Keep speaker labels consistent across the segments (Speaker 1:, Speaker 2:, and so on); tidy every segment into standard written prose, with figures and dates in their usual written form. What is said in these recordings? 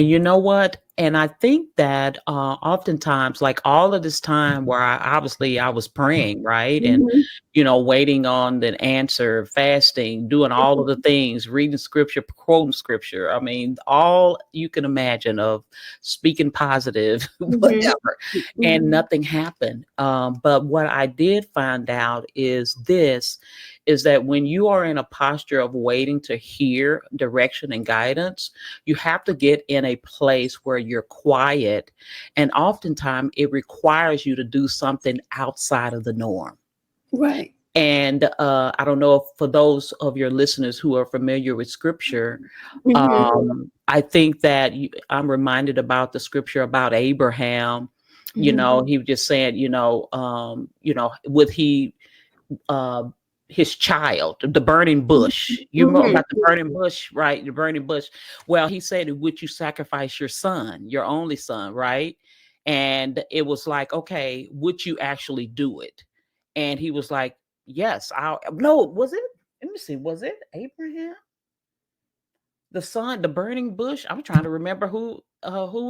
Speaker 1: And you know what? And I think that oftentimes, like all of this time where I was praying, right? And,
Speaker 2: Mhm.
Speaker 1: waiting on the answer, fasting, doing all of the things, reading scripture, quoting scripture. I mean, all you can imagine of speaking positive,
Speaker 2: Mhm.
Speaker 1: whatever, and
Speaker 2: Mhm.
Speaker 1: nothing happened. But what I did find out is that when you are in a posture of waiting to hear direction and guidance, you have to get in a place where you're quiet. And oftentimes it requires you to do something outside of the norm.
Speaker 2: Right.
Speaker 1: And I don't know if for those of your listeners who are familiar with scripture,
Speaker 2: Mhm.
Speaker 1: I think that I'm reminded about the scripture about Abraham.
Speaker 2: Mhm.
Speaker 1: He was just saying, with uh, his child, the burning bush. You know
Speaker 2: Mhm.
Speaker 1: about the burning bush, right? The burning bush. Well, he said, "Would you sacrifice your son, your only son?" Right? And it was like, okay, would you actually do it? And he was like, "Yes, I'll." No, was it? Let me see. Was it Abraham? The son, the burning bush. I'm trying to remember who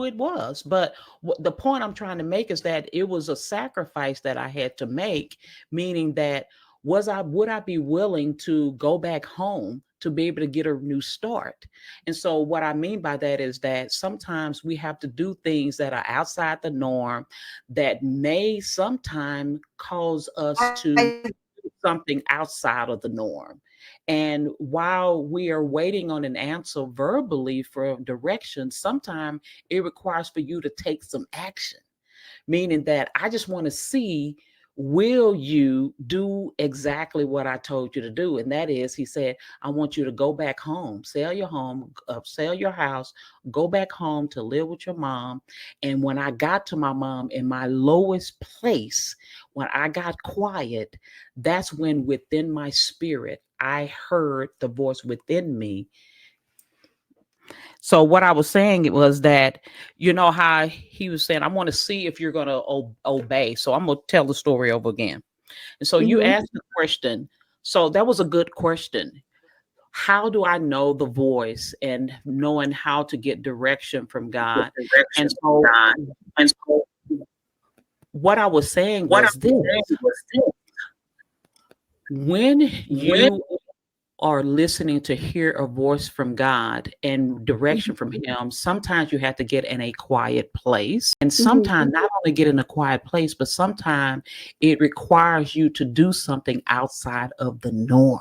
Speaker 1: it was, but the point I'm trying to make is that it was a sacrifice that I had to make, meaning that would I be willing to go back home to be able to get a new start? And so what I mean by that is that sometimes we have to do things that are outside the norm that may sometime cause us to do something outside of the norm. And while we are waiting on an answer verbally for direction, sometimes it requires for you to take some action, meaning that I just want to see, will you do exactly what I told you to do? And that is, he said, I want you to go back home, sell your house, go back home to live with your mom. And when I got to my mom in my lowest place, when I got quiet, that's when within my spirit, I heard the voice within me. So what I was saying it was that, how he was saying, I want to see if you're going to obey. So I'm going to tell the story over again. And so you
Speaker 2: Mhm.
Speaker 1: asked the question. So that was a good question. How do I know the voice and knowing how to get direction from
Speaker 2: Get
Speaker 1: God? And
Speaker 2: direction from
Speaker 1: so
Speaker 2: God. And so
Speaker 1: what I was saying
Speaker 2: what
Speaker 1: was
Speaker 2: I'm saying
Speaker 1: this:
Speaker 2: was this.
Speaker 1: when
Speaker 2: When
Speaker 1: you are listening to hear a voice from God and direction from Him, sometimes you have to get in a quiet place. And
Speaker 2: Mhm.
Speaker 1: sometimes not only get in a quiet place, but sometimes it requires you to do something outside of the norm.